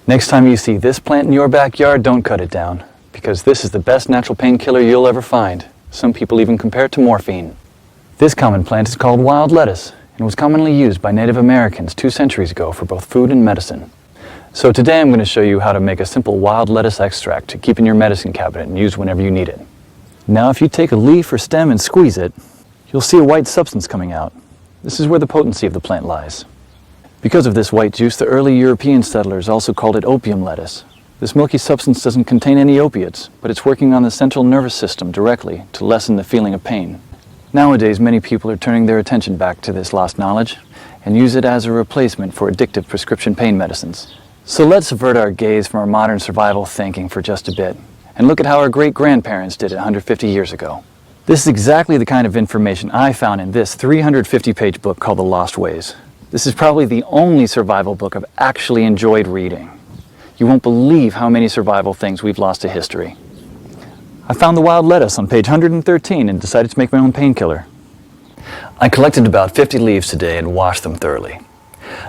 Next time you see this plant in your backyard, don't cut it down, because this is the best natural painkiller you'll ever find. Some people even compare it to morphine. This common plant is called wild lettuce and was commonly used by Native Americans 2 centuries ago for both food and medicine. So today I'm going to show you how to make a simple wild lettuce extract to keep in your medicine cabinet and use whenever you need it. Now if you take a leaf or stem and squeeze it, you'll see a white substance coming out. This is where the potency of the plant lies. Because of this white juice, the early European settlers also called it opium lettuce. This milky substance doesn't contain any opiates, but it's working on the central nervous system directly to lessen the feeling of pain. Nowadays, many people are turning their attention back to this lost knowledge and use it as a replacement for addictive prescription pain medicines. So let's avert our gaze from our modern survival thinking for just a bit and look at how our great-grandparents did it 150 years ago. This is exactly the kind of information I found in this 350-page book called The Lost Ways. This is probably the only survival book I've actually enjoyed reading. You won't believe how many survival things we've lost to history. I found the wild lettuce on page 113 and decided to make my own painkiller. I collected about 50 leaves today and washed them thoroughly.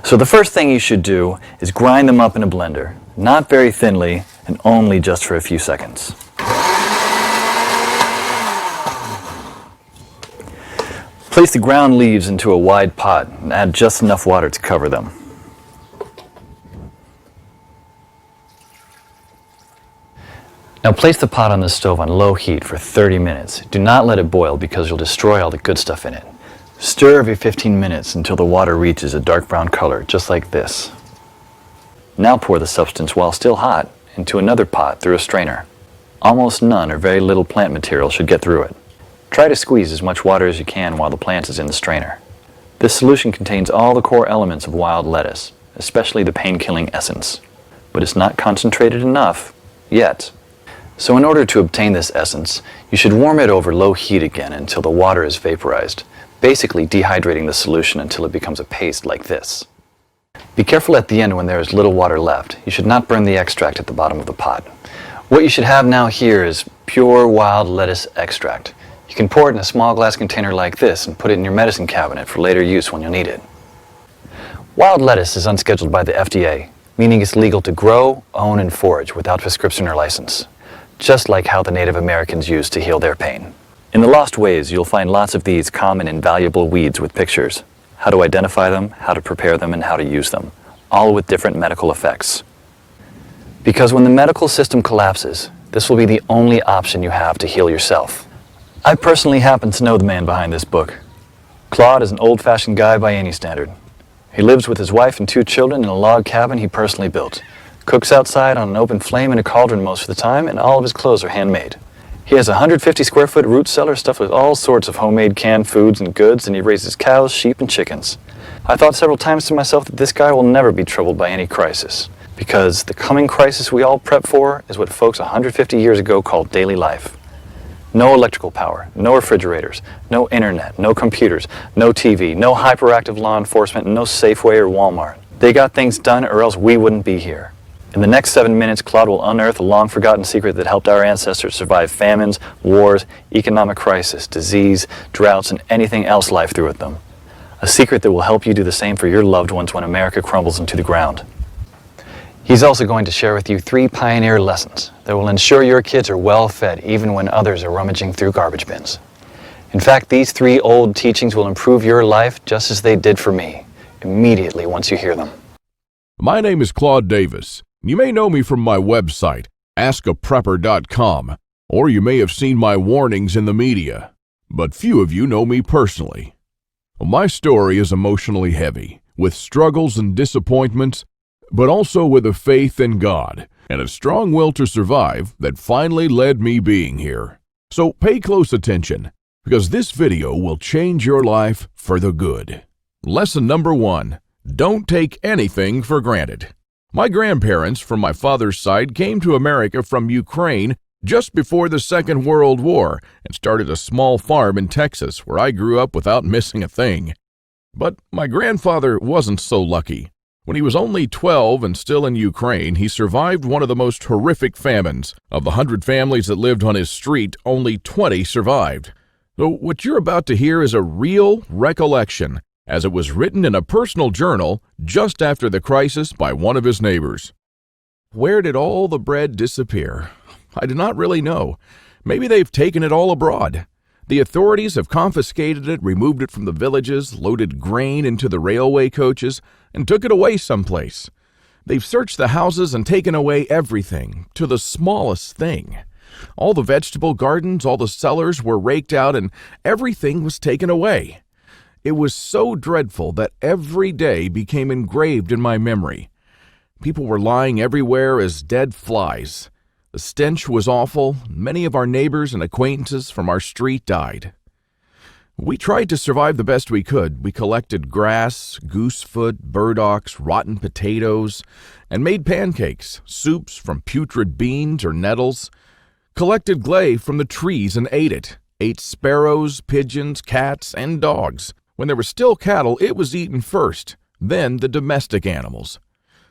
So the first thing you should do is grind them up in a blender, not very thinly and only just for a few seconds. Place the ground leaves into a wide pot and add just enough water to cover them. Now place the pot on the stove on low heat for 30 minutes. Do not let it boil because you'll destroy all the good stuff in it. Stir every 15 minutes until the water reaches a dark brown color, just like this. Now pour the substance while still hot into another pot through a strainer. Almost none or very little plant material should get through it. Try to squeeze as much water as you can while the plant is in the strainer. This solution contains all the core elements of wild lettuce, especially the pain-killing essence. But it's not concentrated enough yet. So in order to obtain this essence, you should warm it over low heat again until the water is vaporized, basically dehydrating the solution until it becomes a paste like this. Be careful at the end when there is little water left. You should not burn the extract at the bottom of the pot. What you should have now here is pure wild lettuce extract. You can pour it in a small glass container like this and put it in your medicine cabinet for later use when you'll need it. Wild lettuce is unscheduled by the FDA, meaning it's legal to grow, own, and forage without prescription or license, just like how the Native Americans used to heal their pain. In The Lost Ways, you'll find lots of these common and valuable weeds with pictures, how to identify them, how to prepare them, and how to use them, all with different medical effects. Because when the medical system collapses, this will be the only option you have to heal yourself. I personally happen to know the man behind this book. Claude is an old-fashioned guy by any standard. He lives with his wife and 2 children in a log cabin he personally built, cooks outside on an open flame in a cauldron most of the time, and all of his clothes are handmade. He has a 150-square-foot root cellar stuffed with all sorts of homemade canned foods and goods, and he raises cows, sheep, and chickens. I thought several times to myself that this guy will never be troubled by any crisis, because the coming crisis we all prep for is what folks 150 years ago called daily life. No electrical power, no refrigerators, no internet, no computers, no TV, no hyperactive law enforcement, no Safeway or Walmart. They got things done or else we wouldn't be here. In the next 7 minutes, Claude will unearth a long-forgotten secret that helped our ancestors survive famines, wars, economic crisis, disease, droughts, and anything else life threw at them. A secret that will help you do the same for your loved ones when America crumbles into the ground. He's also going to share with you 3 pioneer lessons that will ensure your kids are well fed even when others are rummaging through garbage bins. In fact, these 3 old teachings will improve your life just as they did for me, immediately once you hear them. My name is Claude Davis. You may know me from my website, askaprepper.com, or you may have seen my warnings in the media, but few of you know me personally. My story is emotionally heavy, with struggles and disappointments, but also with a faith in God and a strong will to survive that finally led me being here. So pay close attention, because this video will change your life for the good. Lesson number 1, don't take anything for granted. My grandparents from my father's side came to America from Ukraine just before the Second World War and started a small farm in Texas where I grew up without missing a thing. But my grandfather wasn't so lucky. When he was only 12 and still in Ukraine, he survived one of the most horrific famines. Of the 100 families that lived on his street, only 20 survived. So what you're about to hear is a real recollection, as it was written in a personal journal just after the crisis by one of his neighbors. Where did all the bread disappear? I do not really know. Maybe they've taken it all abroad. The authorities have confiscated it, removed it from the villages, loaded grain into the railway coaches, and took it away someplace. They've searched the houses and taken away everything, to the smallest thing. All the vegetable gardens, all the cellars were raked out, and everything was taken away. It was so dreadful that every day became engraved in my memory. People were lying everywhere as dead flies. The stench was awful. Many of our neighbors and acquaintances from our street died. We tried to survive the best we could. We collected grass, goosefoot, burdocks, rotten potatoes, and made pancakes, soups from putrid beans or nettles, collected clay from the trees and ate it, ate sparrows, pigeons, cats, and dogs. When there were still cattle, it was eaten first, then the domestic animals.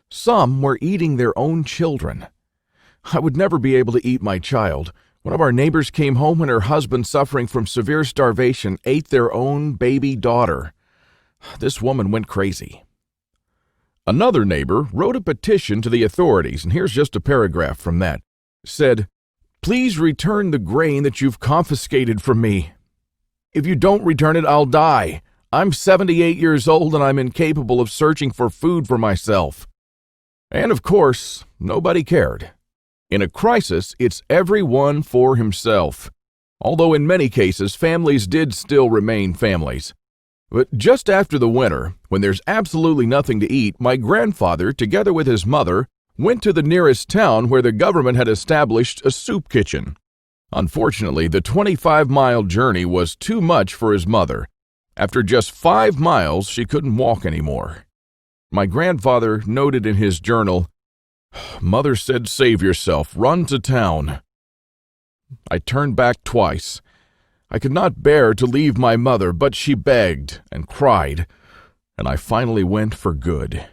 Some were eating their own children. I would never be able to eat my child. One of our neighbors came home when her husband, suffering from severe starvation, ate their own baby daughter. This woman went crazy. Another neighbor wrote a petition to the authorities, and here's just a paragraph from that. It said, "Please return the grain that you've confiscated from me. If you don't return it, I'll die. I'm 78 years old and I'm incapable of searching for food for myself." And of course, nobody cared. In a crisis, it's everyone for himself. Although in many cases, families did still remain families. But just after the winter, when there's absolutely nothing to eat, my grandfather, together with his mother, went to the nearest town where the government had established a soup kitchen. Unfortunately, the 25-mile journey was too much for his mother. After just 5 miles, she couldn't walk anymore. My grandfather noted in his journal, "Mother said, save yourself, run to town." I turned back twice. I could not bear to leave my mother, but she begged and cried, and I finally went for good.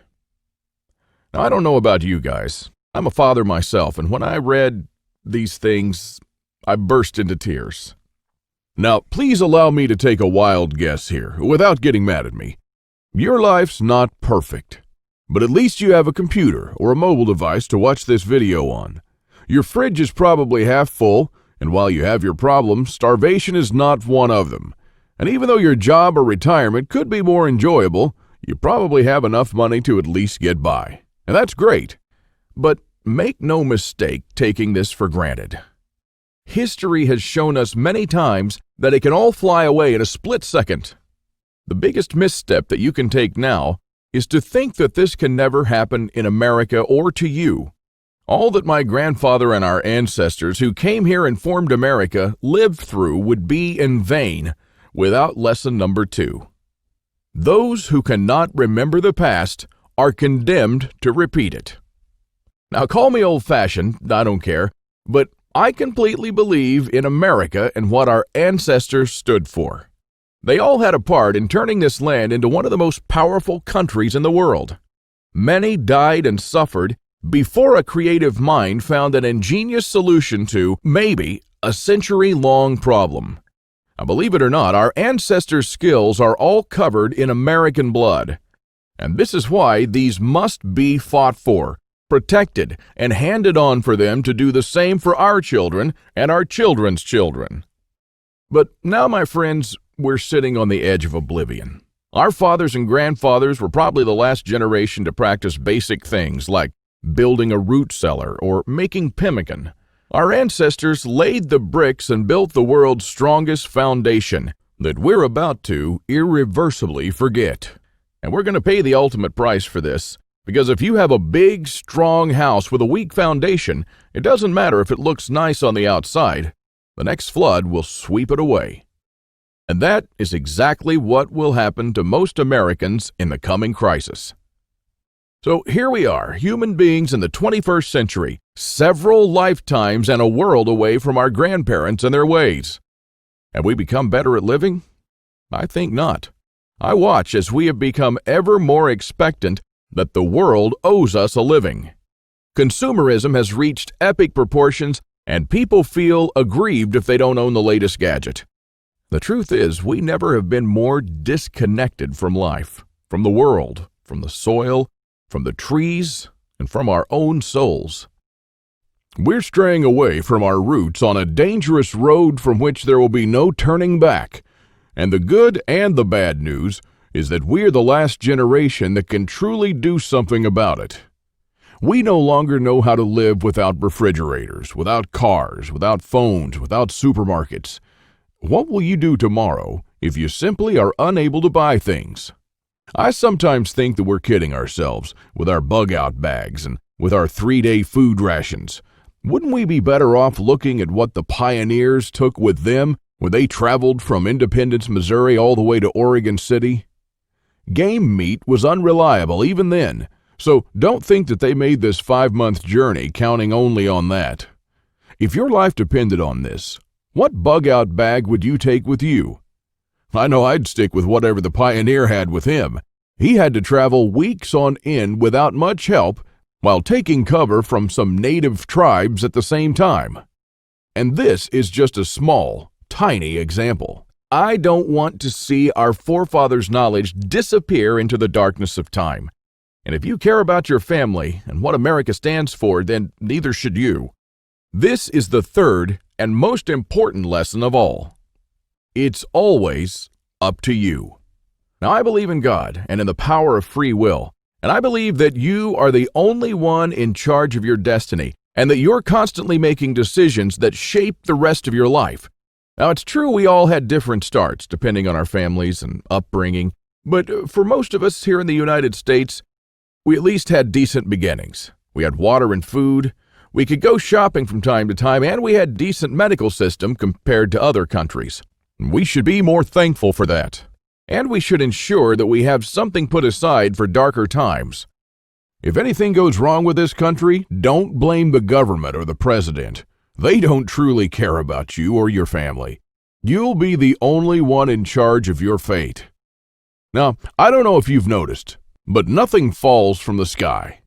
Now, I don't know about you guys. I'm a father myself, and when I read these things, I burst into tears. Now, please allow me to take a wild guess here, without getting mad at me. Your life's not perfect, but at least you have a computer or a mobile device to watch this video on. Your fridge is probably half full, and while you have your problems, starvation is not one of them. And even though your job or retirement could be more enjoyable, you probably have enough money to at least get by. And that's great. But make no mistake taking this for granted. History has shown us many times that it can all fly away in a split second. The biggest misstep that you can take now is to think that this can never happen in America or to you. All that my grandfather and our ancestors who came here and formed America lived through would be in vain without lesson number 2. Those who cannot remember the past are condemned to repeat it. Now, call me old-fashioned, I don't care, but I completely believe in America and what our ancestors stood for. They all had a part in turning this land into one of the most powerful countries in the world. Many died and suffered before a creative mind found an ingenious solution to, maybe, a century-long problem. Now, believe it or not, our ancestors' skills are all covered in American blood. And this is why these must be fought for, protected, and handed on for them to do the same for our children and our children's children. But now, my friends, we're sitting on the edge of oblivion. Our fathers and grandfathers were probably the last generation to practice basic things like building a root cellar or making pemmican. Our ancestors laid the bricks and built the world's strongest foundation that we're about to irreversibly forget. And we're going to pay the ultimate price for this, because if you have a big, strong house with a weak foundation, it doesn't matter if it looks nice on the outside. The next flood will sweep it away. And that is exactly what will happen to most Americans in the coming crisis. So here we are, human beings in the 21st century, several lifetimes and a world away from our grandparents and their ways. Have we become better at living? I think not. I watch as we have become ever more expectant that the world owes us a living. Consumerism has reached epic proportions, and people feel aggrieved if they don't own the latest gadget. The truth is, we never have been more disconnected from life, from the world, from the soil, from the trees, and from our own souls. We're straying away from our roots on a dangerous road from which there will be no turning back. And the good and the bad news is that we're the last generation that can truly do something about it. We no longer know how to live without refrigerators, without cars, without phones, without supermarkets. What will you do tomorrow if you simply are unable to buy things? I sometimes think that we're kidding ourselves with our bug-out bags and with our 3-day food rations. Wouldn't we be better off looking at what the pioneers took with them when they traveled from Independence, Missouri all the way to Oregon City? Game meat was unreliable even then, so don't think that they made this 5-month journey counting only on that. If your life depended on this, what bug-out bag would you take with you? I know I'd stick with whatever the pioneer had with him. He had to travel weeks on end without much help while taking cover from some native tribes at the same time. And this is just a small, tiny example. I don't want to see our forefathers' knowledge disappear into the darkness of time. And if you care about your family and what America stands for, then neither should you. This is the third and most important lesson of all. It's always up to you. Now, I believe in God and in the power of free will. And I believe that you are the only one in charge of your destiny, and that you're constantly making decisions that shape the rest of your life. Now, it's true we all had different starts, depending on our families and upbringing, but for most of us here in the United States, we at least had decent beginnings. We had water and food, we could go shopping from time to time, and we had decent medical system compared to other countries. We should be more thankful for that. And we should ensure that we have something put aside for darker times. If anything goes wrong with this country, don't blame the government or the president. They don't truly care about you or your family. You'll be the only one in charge of your fate. Now, I don't know if you've noticed, but nothing falls from the sky.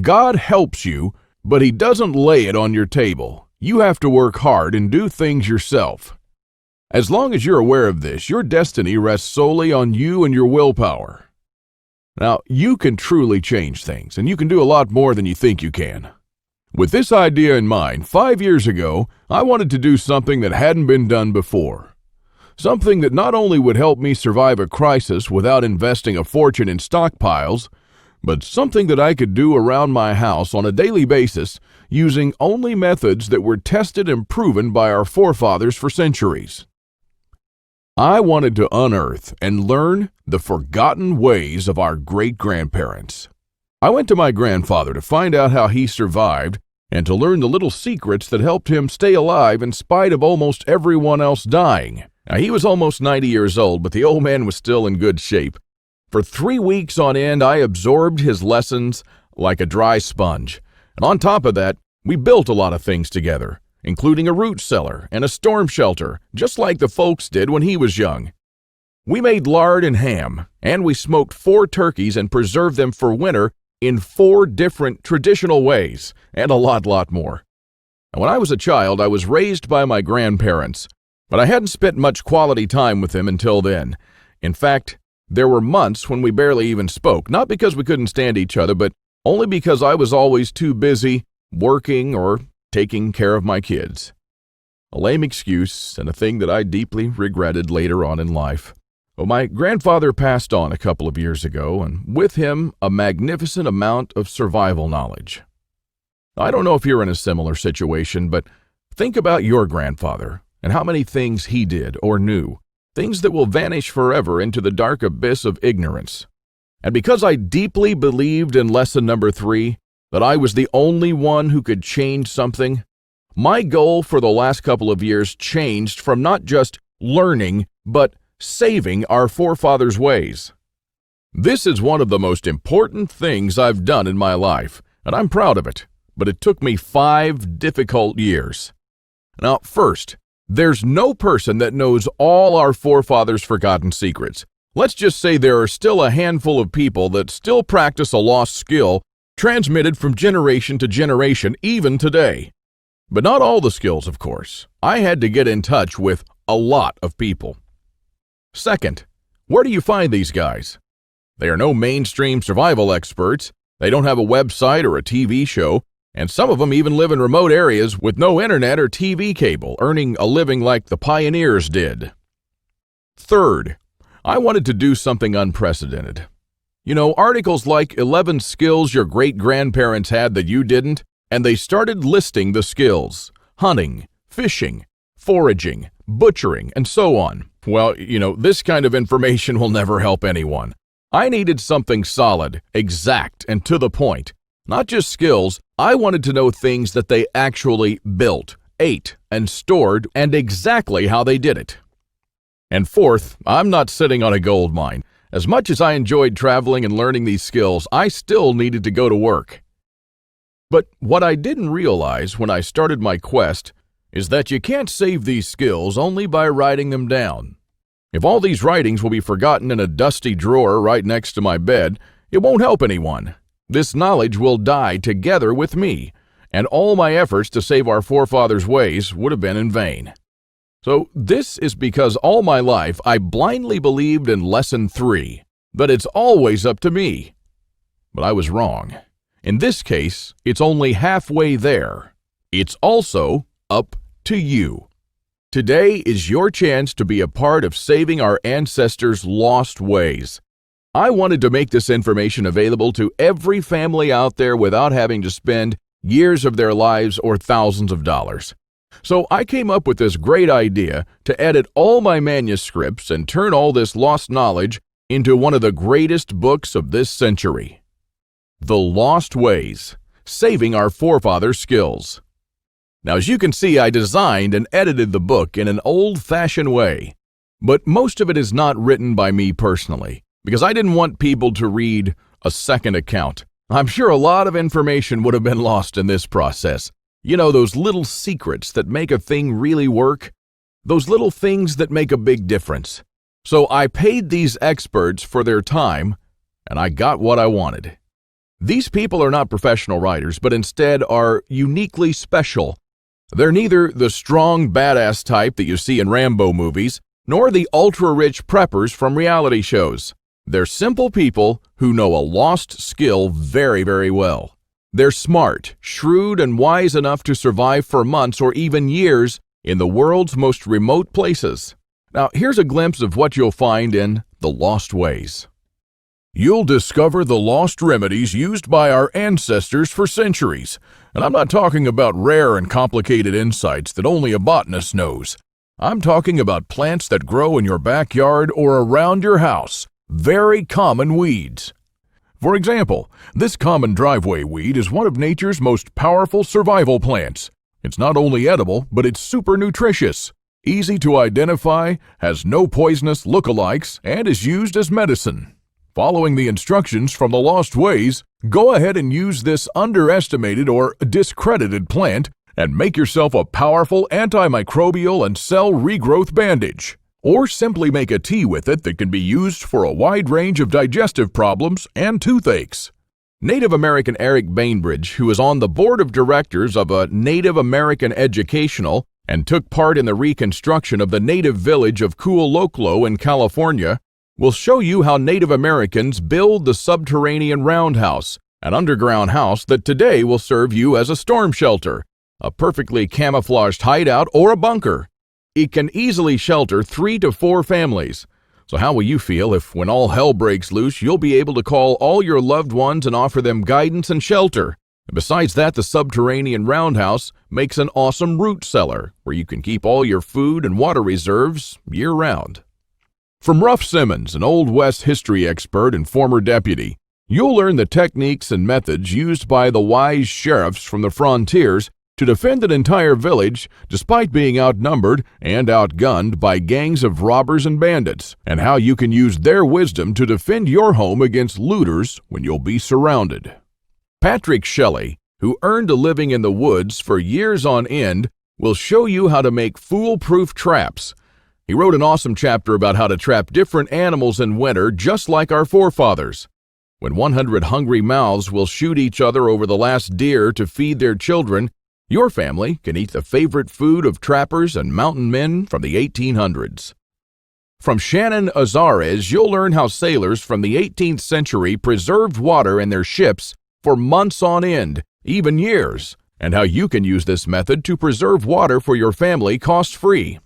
God helps you, but He doesn't lay it on your table. You have to work hard and do things yourself. As long as you're aware of this, your destiny rests solely on you and your willpower. Now, you can truly change things, and you can do a lot more than you think you can. With this idea in mind, 5 years ago, I wanted to do something that hadn't been done before. Something that not only would help me survive a crisis without investing a fortune in stockpiles, but something that I could do around my house on a daily basis using only methods that were tested and proven by our forefathers for centuries. I wanted to unearth and learn the forgotten ways of our great-grandparents. I went to my grandfather to find out how he survived and to learn the little secrets that helped him stay alive in spite of almost everyone else dying. Now, he was almost 90 years old, but the old man was still in good shape. For 3 weeks on end, I absorbed his lessons like a dry sponge. And on top of that, we built a lot of things together, including a root cellar and a storm shelter, just like the folks did when he was young. We made lard and ham, and we smoked 4 turkeys and preserved them for winter in 4 different traditional ways, and a lot more. And when I was a child, I was raised by my grandparents, but I hadn't spent much quality time with them until then. In fact, there were months when we barely even spoke, not because we couldn't stand each other, but only because I was always too busy working or taking care of my kids. A lame excuse and a thing that I deeply regretted later on in life. Well, my grandfather passed on a couple of years ago, and with him, a magnificent amount of survival knowledge. I don't know if you're in a similar situation, but think about your grandfather and how many things he did or knew, things that will vanish forever into the dark abyss of ignorance. And because I deeply believed in lesson number 3, that I was the only one who could change something, my goal for the last couple of years changed from not just learning, but saving our forefathers' ways. This is one of the most important things I've done in my life, and I'm proud of it, but it took me 5 difficult years. Now, first, there's no person that knows all our forefathers' forgotten secrets. Let's just say there are still a handful of people that still practice a lost skill transmitted from generation to generation, even today. But not all the skills, of course. I had to get in touch with a lot of people. Second, where do you find these guys? They are no mainstream survival experts, They don't have a website or a TV show, and some of them even live in remote areas with no internet or TV cable, earning a living like the pioneers did. Third, I wanted to do something unprecedented. You know, articles like 11 skills your great-grandparents had that you didn't, and they started listing the skills: hunting, fishing, foraging, butchering, and so on. Well, this kind of information will never help anyone. I needed something solid, exact, and to the point. Not just skills, I wanted to know things that they actually built, ate, and stored, and exactly how they did it. And fourth, I'm not sitting on a gold mine. As much as I enjoyed traveling and learning these skills, I still needed to go to work. But what I didn't realize when I started my quest is that you can't save these skills only by writing them down. If all these writings will be forgotten in a dusty drawer right next to my bed, it won't help anyone. This knowledge will die together with me, and all my efforts to save our forefathers' ways would have been in vain. So this is because all my life I blindly believed in Lesson 3, that it's always up to me. But I was wrong. In this case, it's only halfway there. It's also up to you. Today is your chance to be a part of saving our ancestors' lost ways. I wanted to make this information available to every family out there without having to spend years of their lives or thousands of dollars. So I came up with this great idea to edit all my manuscripts and turn all this lost knowledge into one of the greatest books of this century. The Lost Ways, Saving Our Forefathers' Skills. Now, as you can see, I designed and edited the book in an old-fashioned way, but most of it is not written by me personally, because I didn't want people to read a second account. I'm sure a lot of information would have been lost in this process. You know, those little secrets that make a thing really work? Those little things that make a big difference. So I paid these experts for their time, and I got what I wanted. These people are not professional writers, but instead are uniquely special. They're neither the strong, badass type that you see in Rambo movies, nor the ultra-rich preppers from reality shows. They're simple people who know a lost skill very, very well. They're smart, shrewd, and wise enough to survive for months or even years in the world's most remote places. Now, here's a glimpse of what you'll find in The Lost Ways. You'll discover the lost remedies used by our ancestors for centuries. And I'm not talking about rare and complicated insights that only a botanist knows. I'm talking about plants that grow in your backyard or around your house. Very common weeds. For example, this common driveway weed is one of nature's most powerful survival plants. It's not only edible, but it's super nutritious, easy to identify, has no poisonous lookalikes, and is used as medicine. Following the instructions from The Lost Ways, go ahead and use this underestimated or discredited plant and make yourself a powerful antimicrobial and cell regrowth bandage. Or simply make a tea with it that can be used for a wide range of digestive problems and toothaches. Native American Eric Bainbridge, who is on the board of directors of a Native American Educational and took part in the reconstruction of the native village of Kualoklo in California, will show you how Native Americans build the subterranean roundhouse, an underground house that today will serve you as a storm shelter, a perfectly camouflaged hideout, or a bunker. It can easily shelter 3 to 4 families. So how will you feel if, when all hell breaks loose, you'll be able to call all your loved ones and offer them guidance and shelter? And besides that, the subterranean roundhouse makes an awesome root cellar where you can keep all your food and water reserves year-round. From Ruff Simmons, an Old West history expert and former deputy, you'll learn the techniques and methods used by the wise sheriffs from the frontiers to defend an entire village despite being outnumbered and outgunned by gangs of robbers and bandits, and how you can use their wisdom to defend your home against looters when you'll be surrounded. Patrick Shelley, who earned a living in the woods for years on end, will show you how to make foolproof traps. He wrote an awesome chapter about how to trap different animals in winter just like our forefathers. When 100 hungry mouths will shoot each other over the last deer to feed their children, your family can eat the favorite food of trappers and mountain men from the 1800s. From Shannon Azares, you'll learn how sailors from the 18th century preserved water in their ships for months on end, even years, and how you can use this method to preserve water for your family cost-free.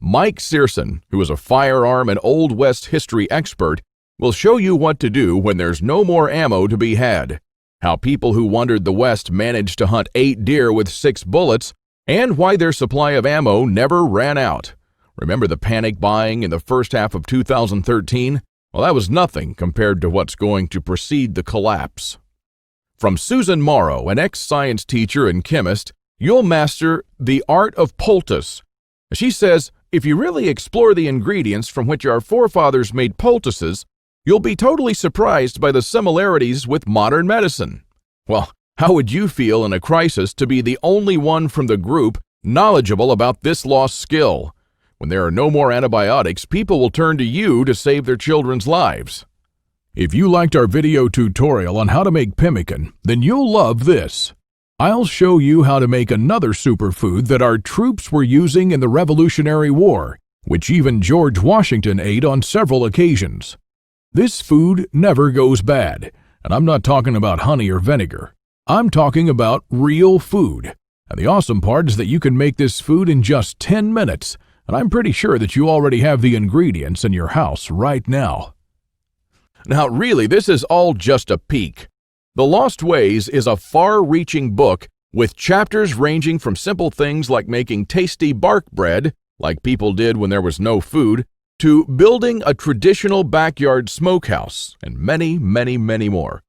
Mike Searson, who is a firearm and Old West history expert, will show you what to do when there's no more ammo to be had, how people who wandered the West managed to hunt 8 deer with 6 bullets, and why their supply of ammo never ran out. Remember the panic buying in the first half of 2013? Well, that was nothing compared to what's going to precede the collapse. From Susan Morrow, an ex-science teacher and chemist, you'll master the art of poultice. She says, if you really explore the ingredients from which our forefathers made poultices, you'll be totally surprised by the similarities with modern medicine. Well, how would you feel in a crisis to be the only one from the group knowledgeable about this lost skill? When there are no more antibiotics, people will turn to you to save their children's lives. If you liked our video tutorial on how to make pemmican, then you'll love this. I'll show you how to make another superfood that our troops were using in the Revolutionary War, which even George Washington ate on several occasions. This food never goes bad, and I'm not talking about honey or vinegar. I'm talking about real food. And the awesome part is that you can make this food in just 10 minutes, and I'm pretty sure that you already have the ingredients in your house right now. Now, really, this is all just a peek. The Lost Ways is a far-reaching book with chapters ranging from simple things like making tasty bark bread, like people did when there was no food, to building a traditional backyard smokehouse, and many, many, many more.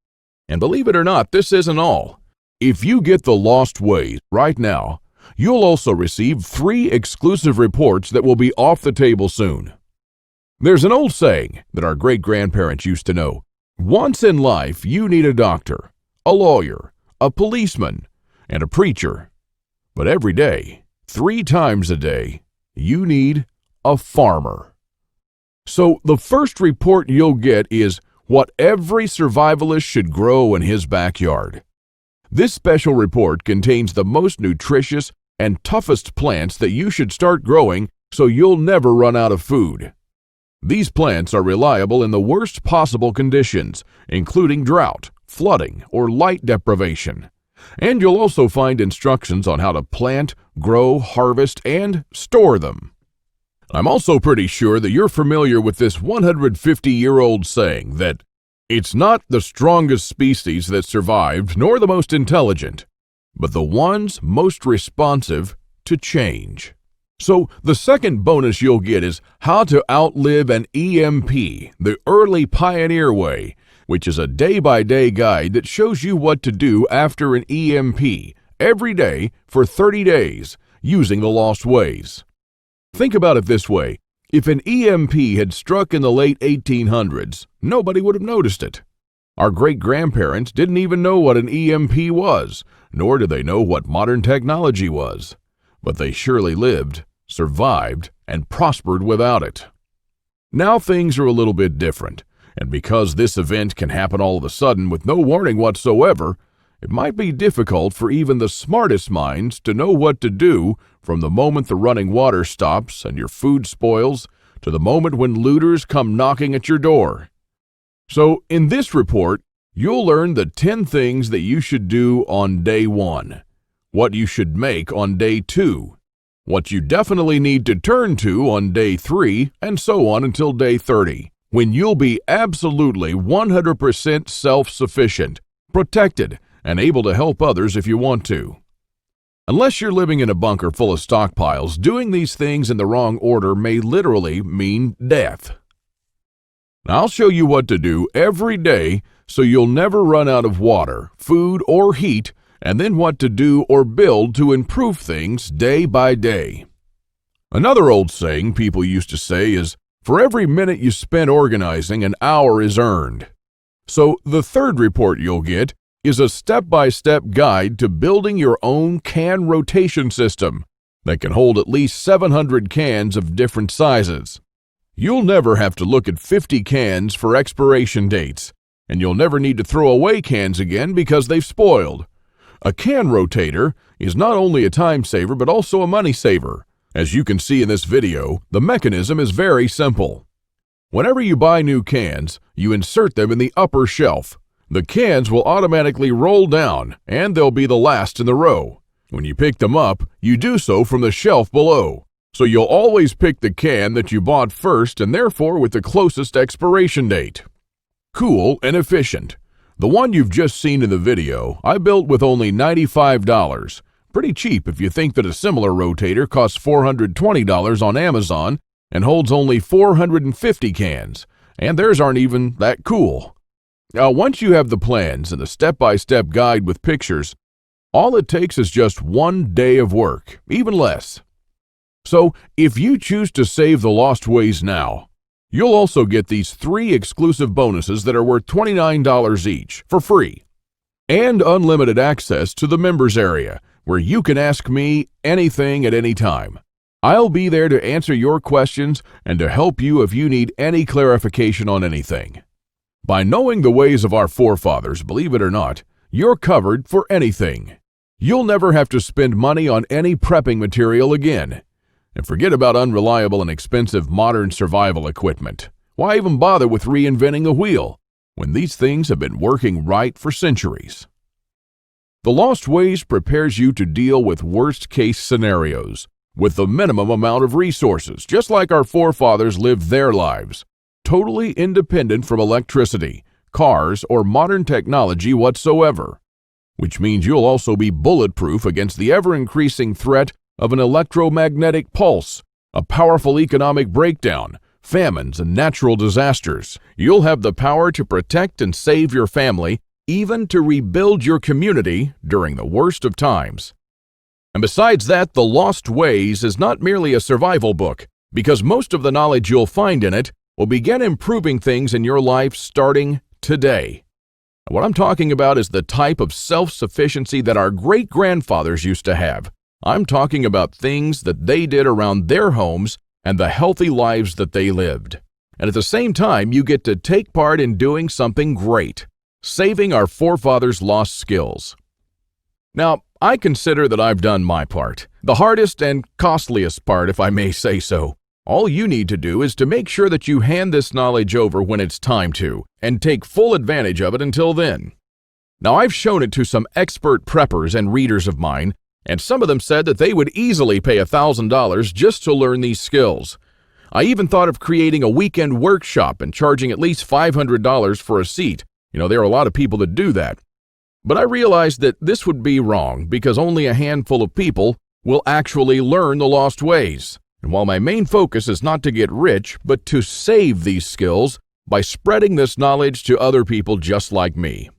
And believe it or not, this isn't all. If you get The Lost Ways right now, you'll also receive 3 exclusive reports that will be off the table soon. There's an old saying that our great-grandparents used to know. Once in life, you need a doctor, a lawyer, a policeman, and a preacher. But every day, 3 times a day, you need a farmer. So the first report you'll get is what every survivalist should grow in his backyard. This special report contains the most nutritious and toughest plants that you should start growing so you'll never run out of food. These plants are reliable in the worst possible conditions, including drought, flooding, or light deprivation. And you'll also find instructions on how to plant, grow, harvest, and store them. I'm also pretty sure that you're familiar with this 150-year-old saying that it's not the strongest species that survived nor the most intelligent, but the ones most responsive to change. So the second bonus you'll get is how to outlive an EMP, the early pioneer way, which is a day-by-day guide that shows you what to do after an EMP every day for 30 days using the Lost Ways. Think about it this way. If an EMP had struck in the late 1800s, nobody would have noticed it. Our great-grandparents didn't even know what an EMP was, nor did they know what modern technology was. But they surely lived, survived, and prospered without it. Now things are a little bit different, and because this event can happen all of a sudden with no warning whatsoever, it might be difficult for even the smartest minds to know what to do from the moment the running water stops and your food spoils to the moment when looters come knocking at your door. So in this report, you'll learn the 10 things that you should do on day 1, what you should make on day 2, what you definitely need to turn to on day 3, and so on until day 30, when you'll be absolutely 100% self-sufficient, protected, and able to help others if you want to. Unless you're living in a bunker full of stockpiles, doing these things in the wrong order may literally mean death. I'll show you what to do every day so you'll never run out of water, food, or heat, and then what to do or build to improve things day by day. Another old saying people used to say is, for every minute you spend organizing, an hour is earned. So the third report you'll get is a step-by-step guide to building your own can rotation system that can hold at least 700 cans of different sizes. You'll never have to look at 50 cans for expiration dates, and you'll never need to throw away cans again because they've spoiled. A can rotator is not only a time saver but also a money saver. As you can see in this video, the mechanism is very simple. Whenever you buy new cans, you insert them in the upper shelf. The cans will automatically roll down, and they'll be the last in the row. When you pick them up, you do so from the shelf below. So you'll always pick the can that you bought first and therefore with the closest expiration date. Cool and efficient. The one you've just seen in the video, I built with only $95. Pretty cheap if you think that a similar rotator costs $420 on Amazon and holds only 450 cans, and theirs aren't even that cool. Now, once you have the plans and the step-by-step guide with pictures, all it takes is just 1 day of work, even less. So, if you choose to save the Lost Ways now, you'll also get these 3 exclusive bonuses that are worth $29 each for free, and unlimited access to the members area, where you can ask me anything at any time. I'll be there to answer your questions and to help you if you need any clarification on anything. By knowing the ways of our forefathers, believe it or not, you're covered for anything. You'll never have to spend money on any prepping material again. And forget about unreliable and expensive modern survival equipment. Why even bother with reinventing the wheel when these things have been working right for centuries? The Lost Ways prepares you to deal with worst-case scenarios with the minimum amount of resources, just like our forefathers lived their lives, totally independent from electricity, cars, or modern technology whatsoever. Which means you'll also be bulletproof against the ever-increasing threat of an electromagnetic pulse, a powerful economic breakdown, famines, and natural disasters. You'll have the power to protect and save your family, even to rebuild your community during the worst of times. And besides that, The Lost Ways is not merely a survival book, because most of the knowledge you'll find in it will begin improving things in your life starting today. What I'm talking about is the type of self-sufficiency that our great-grandfathers used to have. I'm talking about things that they did around their homes and the healthy lives that they lived. And at the same time, you get to take part in doing something great, saving our forefathers' lost skills. Now, I consider that I've done my part, the hardest and costliest part, if I may say so. All you need to do is to make sure that you hand this knowledge over when it's time to, and take full advantage of it until then. Now, I've shown it to some expert preppers and readers of mine, and some of them said that they would easily pay $1,000 just to learn these skills. I even thought of creating a weekend workshop and charging at least $500 for a seat. There are a lot of people that do that. But I realized that this would be wrong because only a handful of people will actually learn the Lost Ways. And while my main focus is not to get rich, but to save these skills by spreading this knowledge to other people just like me.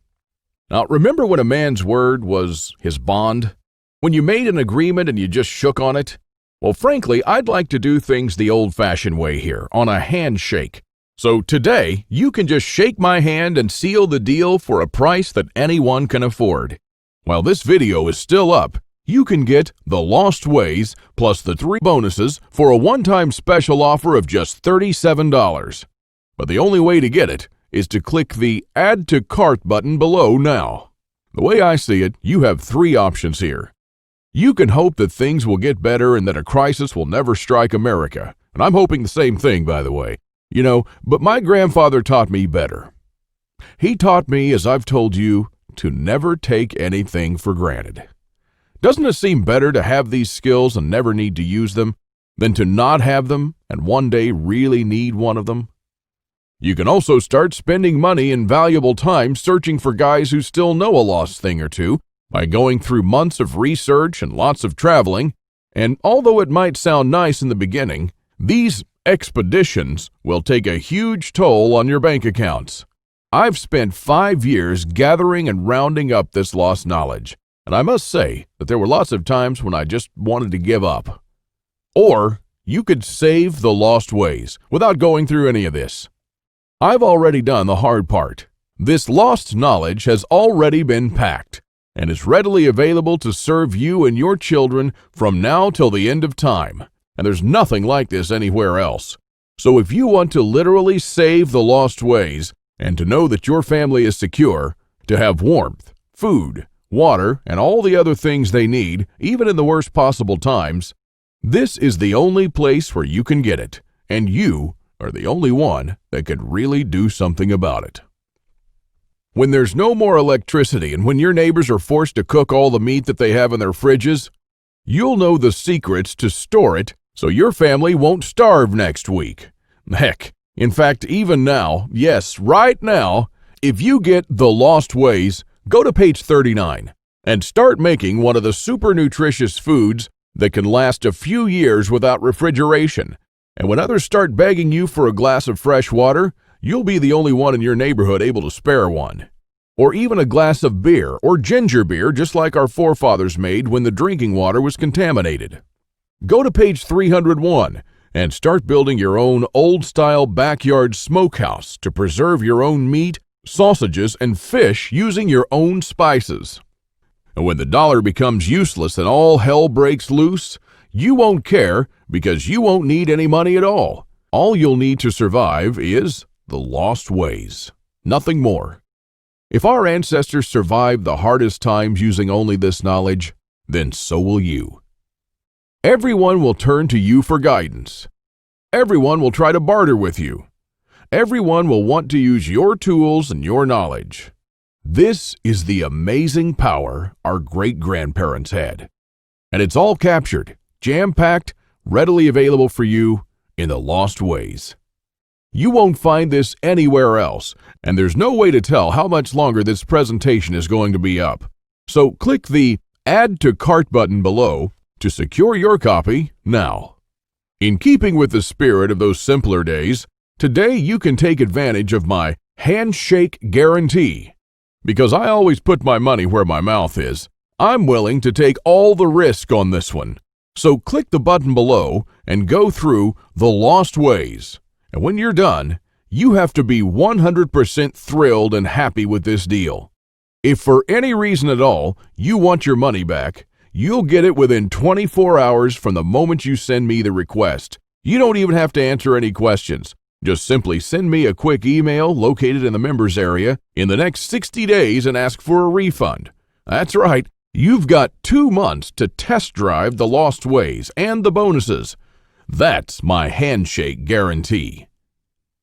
Now, remember when a man's word was his bond? When you made an agreement and you just shook on it? Well, frankly, I'd like to do things the old-fashioned way here, on a handshake. So today, you can just shake my hand and seal the deal for a price that anyone can afford. While this video is still up, you can get The Lost Ways plus the 3 bonuses for a one-time special offer of just $37. But the only way to get it is to click the Add to Cart button below now. The way I see it, you have 3 options here. You can hope that things will get better and that a crisis will never strike America. And I'm hoping the same thing, by the way. But my grandfather taught me better. He taught me, as I've told you, to never take anything for granted. Doesn't it seem better to have these skills and never need to use them than to not have them and one day really need one of them? You can also start spending money and valuable time searching for guys who still know a lost thing or two by going through months of research and lots of traveling. And although it might sound nice in the beginning, these expeditions will take a huge toll on your bank accounts. I've spent 5 years gathering and rounding up this lost knowledge. And I must say that there were lots of times when I just wanted to give up. Or you could save the Lost Ways without going through any of this. I've already done the hard part. This lost knowledge has already been packed and is readily available to serve you and your children from now till the end of time. And there's nothing like this anywhere else. So if you want to literally save the Lost Ways and to know that your family is secure, to have warmth, food, water, and all the other things they need, even in the worst possible times, this is the only place where you can get it, and you are the only one that could really do something about it. When there's no more electricity and when your neighbors are forced to cook all the meat that they have in their fridges, you'll know the secrets to store it so your family won't starve next week. Heck, in fact, even now, yes, right now, if you get The Lost Ways, go to page 39 and start making one of the super nutritious foods that can last a few years without refrigeration. And when others start begging you for a glass of fresh water, you'll be the only one in your neighborhood able to spare one. Or even a glass of beer or ginger beer, just like our forefathers made when the drinking water was contaminated. Go to page 301 and start building your own old-style backyard smokehouse to preserve your own meat, sausages, and fish using your own spices. And when the dollar becomes useless and all hell breaks loose, you won't care because you won't need any money at all. All you'll need to survive is the lost ways. Nothing more. If our ancestors survived the hardest times using only this knowledge, then so will you. Everyone will turn to you for guidance. Everyone will try to barter with you. Everyone will want to use your tools and your knowledge. This is the amazing power our great-grandparents had. And it's all captured, jam-packed, readily available for you in The Lost Ways. You won't find this anywhere else, and there's no way to tell how much longer this presentation is going to be up. So click the Add to Cart button below to secure your copy now. In keeping with the spirit of those simpler days, today you can take advantage of my handshake guarantee. Because I always put my money where my mouth is, I'm willing to take all the risk on this one. So click the button below and go through The Lost Ways. And when you're done, you have to be 100% thrilled and happy with this deal. If for any reason at all you want your money back, you'll get it within 24 hours from the moment you send me the request. You don't even have to answer any questions. Just simply send me a quick email located in the members area in the next 60 days and ask for a refund. That's right, you've got 2 months to test drive The Lost Ways and the bonuses. That's my handshake guarantee.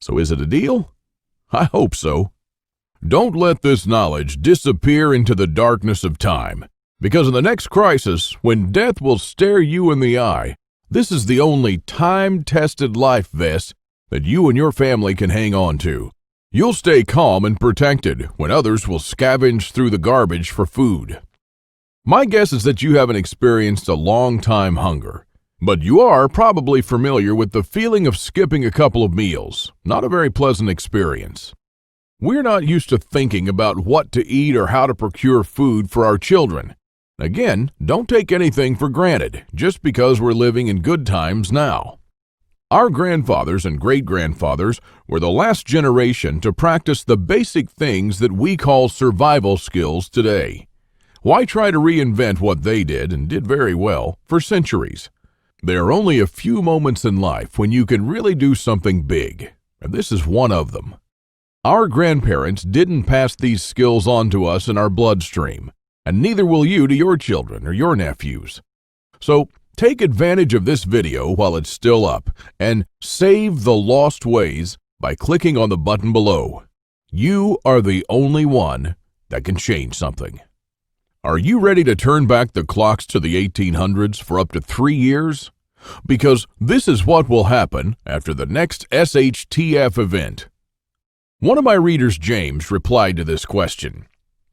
So is it a deal? I hope so. Don't let this knowledge disappear into the darkness of time, because in the next crisis, when death will stare you in the eye, this is the only time-tested life vest that you and your family can hang on to. You'll stay calm and protected when others will scavenge through the garbage for food. My guess is that you haven't experienced a long-time hunger, but you are probably familiar with the feeling of skipping a couple of meals. Not a very pleasant experience. We're not used to thinking about what to eat or how to procure food for our children. Again, don't take anything for granted just because we're living in good times now. Our grandfathers and great-grandfathers were the last generation to practice the basic things that we call survival skills today. Why try to reinvent what they did, and did very well, for centuries? There are only a few moments in life when you can really do something big, and this is one of them. Our grandparents didn't pass these skills on to us in our bloodstream, and neither will you to your children or your nephews. So, take advantage of this video while it's still up and save The Lost Ways by clicking on the button below. You are the only one that can change something. Are you ready to turn back the clocks to the 1800s for up to 3 years? Because this is what will happen after the next SHTF event. One of my readers, James, replied to this question.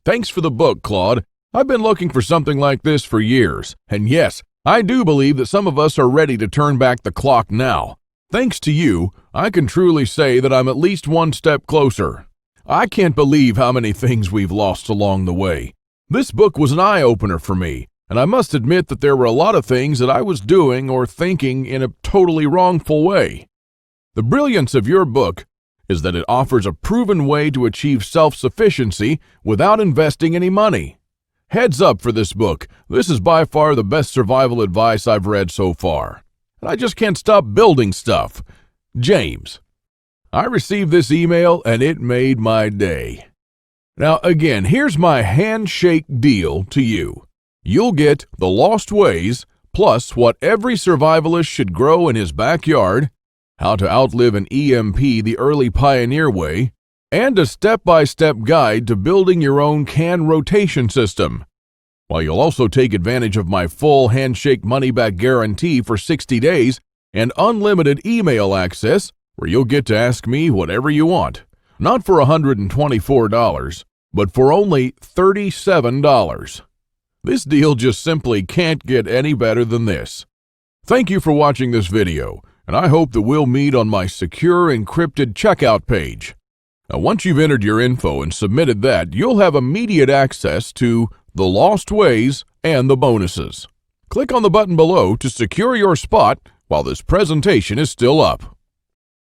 Thanks for the book, Claude. I've been looking for something like this for years, and yes, I do believe that some of us are ready to turn back the clock now. Thanks to you, I can truly say that I'm at least one step closer. I can't believe how many things we've lost along the way. This book was an eye-opener for me, and I must admit that there were a lot of things that I was doing or thinking in a totally wrongful way. The brilliance of your book is that it offers a proven way to achieve self-sufficiency without investing any money. Heads up for this book. This is by far the best survival advice I've read so far. And I just can't stop building stuff. James. I received this email and it made my day. Now again, here's my handshake deal to you. You'll get The Lost Ways, plus what every survivalist should grow in his backyard, How to Outlive an EMP the Early Pioneer Way, and a step-by-step guide to building your own can rotation system. While you'll also take advantage of my full handshake money-back guarantee for 60 days and unlimited email access where you'll get to ask me whatever you want. Not for $124, but for only $37. This deal just simply can't get any better than this. Thank you for watching this video, and I hope that we'll meet on my secure encrypted checkout page. Now, once you've entered your info and submitted that, you'll have immediate access to the Lost Ways and the bonuses. Click on the button below to secure your spot while this presentation is still up.